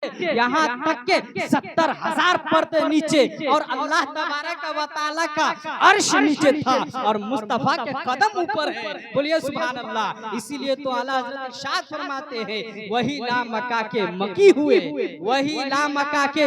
यहाँ तक के 70,000 पर्दे नीचे और अल्लाह तबारक व तआला का अर्श नीचे था और मुस्तफा के कदम ऊपर है। बोलिए सुभान अल्लाह। इसीलिए तो आला हजरत इरशाद फरमाते हैं, वही ला मक्का के मकी हुए, वही ला मक्का के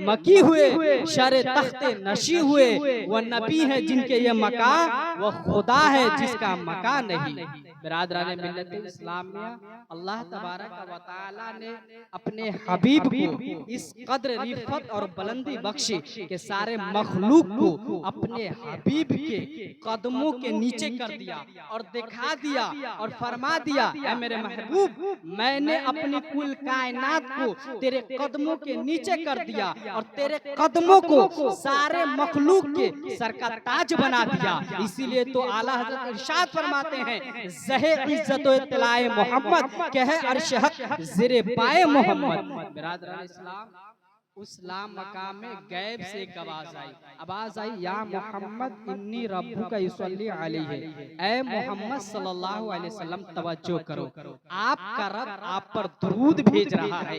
मकी हुए, शर तख्ते नशी हुए, वह नबी है जिनके ये मका, वह खुदा है जिसका मका नहीं। बिरादरान मिल्लत इस्लाम में अल्लाह तबारक व तआला ने अपने हबीब को इस कद्र रिफत और बुलंदी बख्शी के सारे मखलूक को अपने हबीब के कदमों के नीचे कर दिया और दिखा दिया और फरमा दिया, ऐ मेरे महबूब, मैंने अपनी कुल कायनात को तेरे कदमों के नीचे कर दिया और तेरे कदमों को सारे मखलूक के सर का ताज बना दिया। इसीलिए तो आला हजरत इरशाद फरमाते हैं, ज़हे इज्जत व इत्तलाए मोहम्मद कह अर्श हक ज़िरे पाए मोहम्मद। बिरादरान इस्लाम, उस ला मकाम में गैब से एक आवाज आई, या मोहम्मद इन्नी रब्बुका युसल्ली अलैहि, ऐ मोहम्मद सल्लल्लाहु अलैहि वसल्लम तवज्जो करो, आपका रब आप पर दुरूद भेज रहा है,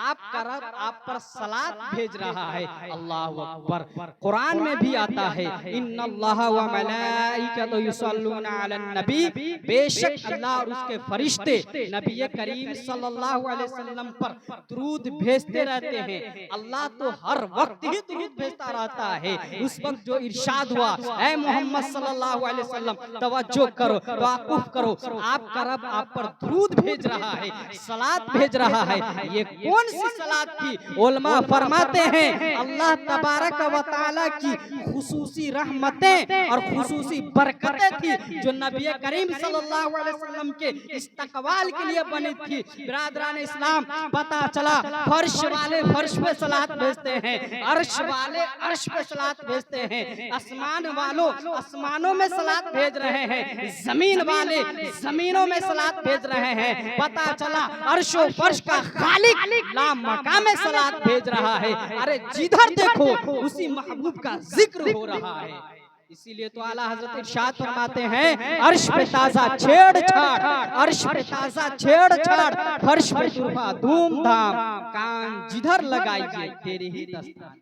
आपका रब आप पर सलात भेज रहा है। अल्लाहु अकबर। कुरान में भी आता है, इन्नल्लाह व मलाइकतु युसल्लूना अलन नबी, बेशक अल्लाह और उसके फरिश्ते नबी करीम सल्लल्लाहु अलैहि वसल्लम पर दुरूद भेजते रहते हैं। अल्लाह तो हर वक्त ही दुरूद भेजता रहता है। उस वक्त जो इरशाद हुआ, ऐ मोहम्मद सल्लल्लाहु अलैहि वसल्लम तवज्जो करो, तवाकुफ करो, आपका रब आप पर दुरूद भेज रहा है, सलात भेज रहा है। ये कौन सी सलात थी? उलमा फरमाते हैं, अल्लाह तबारक व तआला की खुसूसी रहमतें और खुसूसी बरकतें थी जो नबी करीम सल्लल्लाहु अलैहि वसल्लम के इस्तकबाल के लिए बनी थी। बिरादरान इस्लाम, पता चला फर्श वाले फर्श पे सलात भेजते हैं, अर्श वाले अर्श पे सलात भेजते हैं, आसमान वालों आसमानों में सलात भेज रहे हैं, जमीन वाले जमीनों में सलात भेज रहे हैं। पता चला अर्शो फर्श का खालिक ला मका में सलात भेज रहा है। अरे जिधर देखो उसी महबूब का जिक्र हो रहा है। इसीलिए तो आला हजरत इरशाद फरमाते हैं, अर्श पे ताजा छेड़छाड़, अर्श पे ताजा छेड़छाड़, फर्श पे तुरफा धूमधाम, कान जिधर लगाइए तेरे ही दस्तान।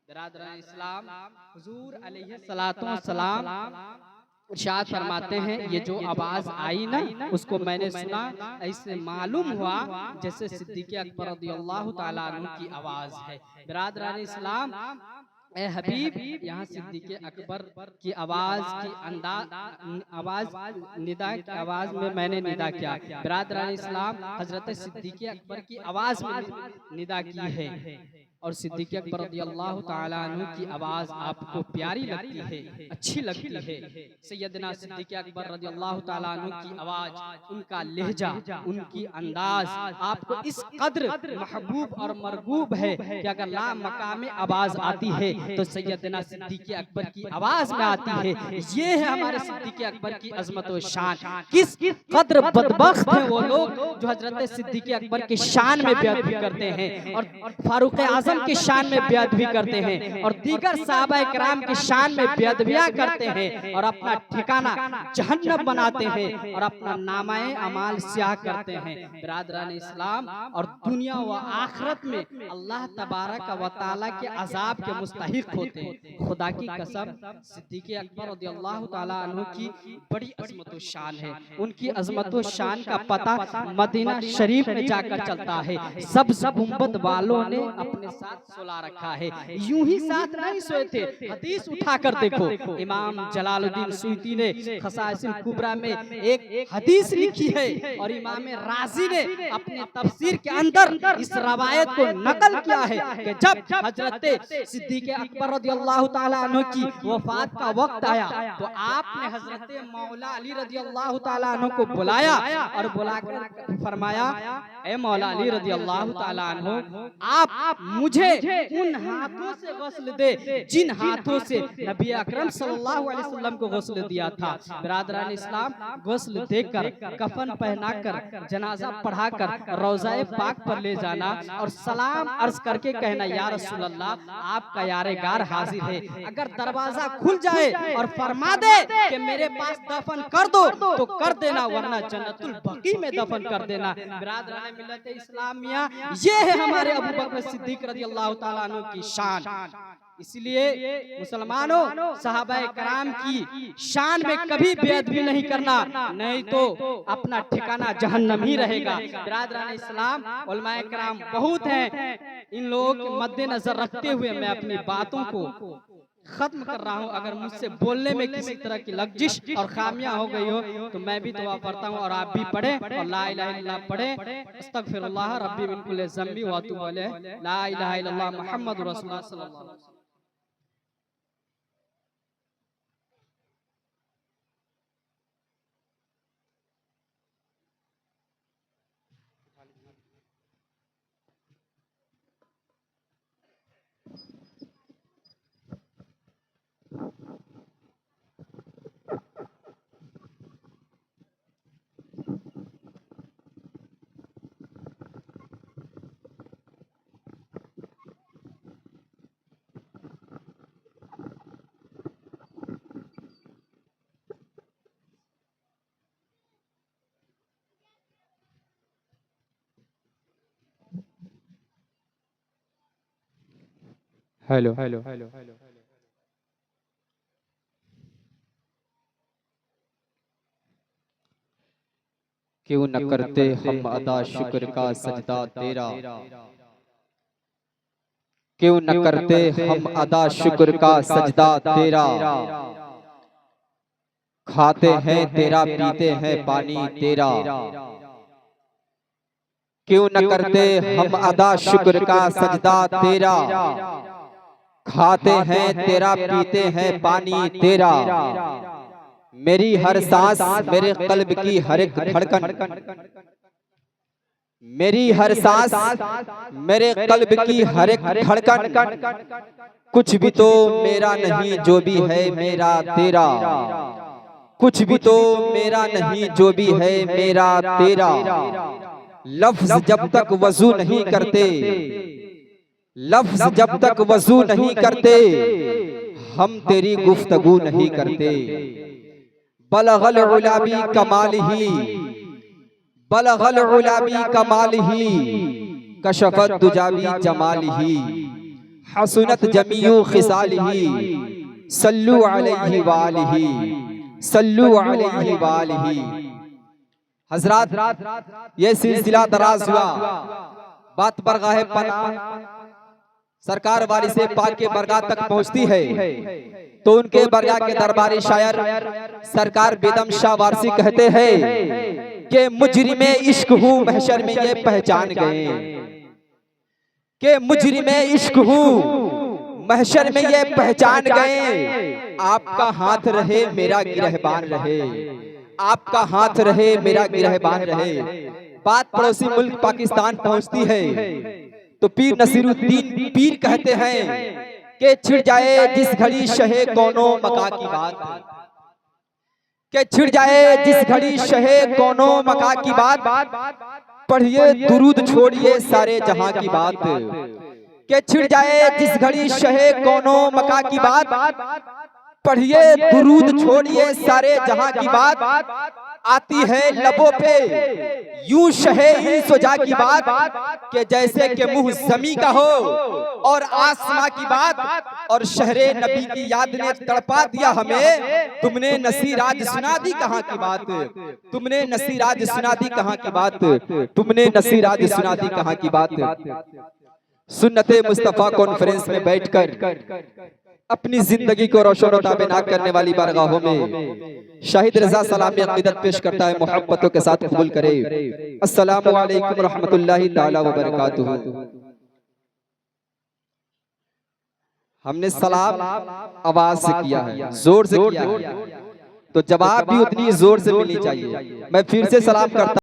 बिरादरान इस्लाम, हुजूर अलैहि सलातो व सलाम इरशाद फरमाते हैं, ये जो आवाज आई ना, उसको मैंने सुना, ऐसे मालूम हुआ जैसे सिद्दीक़ अकबर रज़ियल्लाहु ताला अन्हु की आवाज है। बिरादरान इस्लाम, ए हबीब, यहाँ सिद्दीक़ अकबर की आवाज की आवाज निदा की आवाज में मैंने निदा किया। बिरादरान इस्लाम, हजरत सिद्दीक़ अकबर की आवाज में निदा की है और सिद्दीक़ अकबर रज़ियल्लाहु ताला अन्हु की आवाज आपको प्यारी लगती है, अच्छी लगती है। सैयदना सिद्दीक़ अकबर रज़ियल्लाहु ताला अन्हु की आवाज, उनका लहजा, उनकी अंदाज आपको इस कद्र महबूब और मरगूब है कि अगर ला मकाम आवाज आती है तो सैयदना सिद्दीक़ अकबर की आवाज में आती है। ये है हमारे सिद्दीक़ अकबर की अजमत व शान। किस कद्र बदबख्त हैं वो लोग जो हजरत सिद्दीक़ अकबर की शान में बेअदबी करते हैं और फारूक आज़म की शान में बेअदबी करते हैं और दीगर सहाबाए किराम की शान में बेअदबियां करते हैं और अपना ठिकाना जहन्नम बनाते हैं और अपना नामाए अमाल स्याह करते हैं। बिरादरान इस्लाम, और दुनिया व आखिरत में अल्लाह तबारक व तआला के अजाब के मुस्तहिक होते हैं। खुदा की कसम, सिद्दीक़ अकबर रज़ियल्लाहु ताला अन्हु की बड़ी अज़मत व शान है। उनकी अज़मत व शान का पता मदीना शरीफ में जाकर चलता है। सब्ज़ गुंबद वालों ने अपने साथ सुला रखा है, यूं ही साथ नहीं सोए थे। हदीस उठाकर देखो, इमाम जलालुद्दीन सुयूती ने खसाइसिल कुबरा में एक हदीस लिखी है और इमाम राज़ी ने अपने तफसीर के अंदर इस रवायत को नकल किया है कि जब हजरत सिद्दीक़ अकबर रज़ियल्लाहु ताला अन्हु की वफात का वक्त आया तो आपने हजरत मौला अली रज़ियल्लाहु ताला अन्हु को बुलाया और बुलाकर फरमाया, ए मौला अली रज़ियल्लाहु ताला अन्हु, आप मुझे उन हाथों से गस्ल दे जिन हाथों से नबी अकरम सल्लल्लाहु अलैहि वसल्लम को गस्ल दिया था। बिरादरान इस्लाम, गस्ल देकर, कफन पहनाकर, जनाजा पढ़ाकर रौज़ाए पाक पर ले जाना और सलाम अर्ज करके कहना, या रसूल अल्लाह, आपका यारेगार हाजिर है। अगर दरवाजा खुल जाए और फरमा दे कि मेरे पास दफन कर दो तो कर देना, वरना जन्नतुल बकी में दफन कर देना। बिरादरान मिल्लत इस्लामिया, ये है हमारे अबू बकर सिद्दीक रज़ियल्लाहु ताला अन्हु की शान। इसलिए मुसलमानों, सहाबाए कराम की शान में कभी बेअदबी नहीं करना, नहीं तो अपना ठिकाना जहन्नम ही रहेगा। बिरादरान इस्लाम, उलमाए कराम बहुत हैं, इन लोगों के मद्देनजर रखते हुए मैं अपनी बातों को खत्म कर रहा हूँ। अगर मुझसे बोलने में किसी तरह की लग्जिश और खामियां हो गई हो तो मैं भी दुआ पढ़ता हूँ और आप भी पढ़ें और ला इलाहा इल्लल्लाह पढ़ें। अस्तगफिरुल्लाह रब्बी मिन कुल्लि ज़ंबी व अतूबु अलैह, ला इलाहा इल्लल्लाह मुहम्मदुर रसूलुल्लाह सल्लल्लाहु अलैहि वसल्लम। हेलो, क्यों न करते हम अदा शुक्र का सजदा तेरा, क्यों न करते हम अदा शुक्र का सजदा तेरा। खाते हैं तेरा, पीते हैं पानी तेरा, क्यों न करते हम अदा शुक्र का सजदा तेरा। खाते हैं तेरा, पीते हैं पानी तेरा। मेरी हर सांस, मेरे कल्ब की हर एक धड़कन, मेरी हर सांस, मेरे कल्ब की हर एक धड़कन, कुछ भी तो मेरा नहीं जो भी है मेरा तेरा। कुछ भी तो मेरा नहीं जो भी है मेरा तेरा। लफ्ज जब तक वजू नहीं करते, लफ्ज जब तक वजू नहीं करते, हम तेरी गुफ्तगू नहीं करते। बलगल उलाबी कमाल ही, बलगल उलाबी कमाल ही, कशफत दुजाबी जमाल ही, हसनत जमीउ खिसाल ही, सल्लु अलैहि वालिही, सल्लु अलैहि वालिही। हजरात, ये सिलसिला दराज हुआ, बात बरगाह पना सरकार वाली से पाक के बरगाह तक पहुंचती है तो उनके बरगाह के दरबारी शायर सरकार बेदम शाह वारसी कहते हैं कि मुजरिमे इश्क हूँ महशर में ये पहचान गए, कि मुजरिमे इश्क हूँ महशर में ये पहचान गए। आपका हाथ रहे मेरा गिरहबान रहे, आपका हाथ रहे मेरा गिरहबान रहे। बात पड़ोसी मुल्क पाकिस्तान पहुंचती है तो पीर नसीरुद्दीन पीर कहते हैं कि छिड़ जाए जिस घड़ी शहे कोनो मका की बात, कि छिड़ जाए जिस घड़ी शहे कोनो मका की बात, पढ़िए दुरूद छोड़िए सारे जहां की बात। कि छिड़ जाए जिस घड़ी शहे कोनो मका की बात, पढ़िए दुरूद छोड़िए सारे जहां की बात। आती है लबों पे यूं शहे सुजा की बात, कि जैसे कि मुंह जमी का हो और आसमां की बात। और शहरे नबी की याद ने तड़पा दिया हमें, तुमने नसीराज सुना दी कहाँ की बात, तुमने नसीराज सुना दी कहाँ की बात, तुमने नसीराज सुना दी कहाँ की बात। सुन्नते मुस्तफा कॉन्फ्रेंस में बैठकर अपनी जिंदगी को रोशन ताबेना करने वाली बारगाहों में शाहिद रजा सलामी अक़ीदत पेश करता है, मोहब्बतों के साथ कबूल करे। अस्सलामु अलैकुम रहमतुल्लाहि ताला व बरकातुहू। हमने सलाम आवाज से किया है, जोर से किया है, तो जवाब भी उतनी जोर से मिलनी चाहिए। मैं फिर से सलाम करता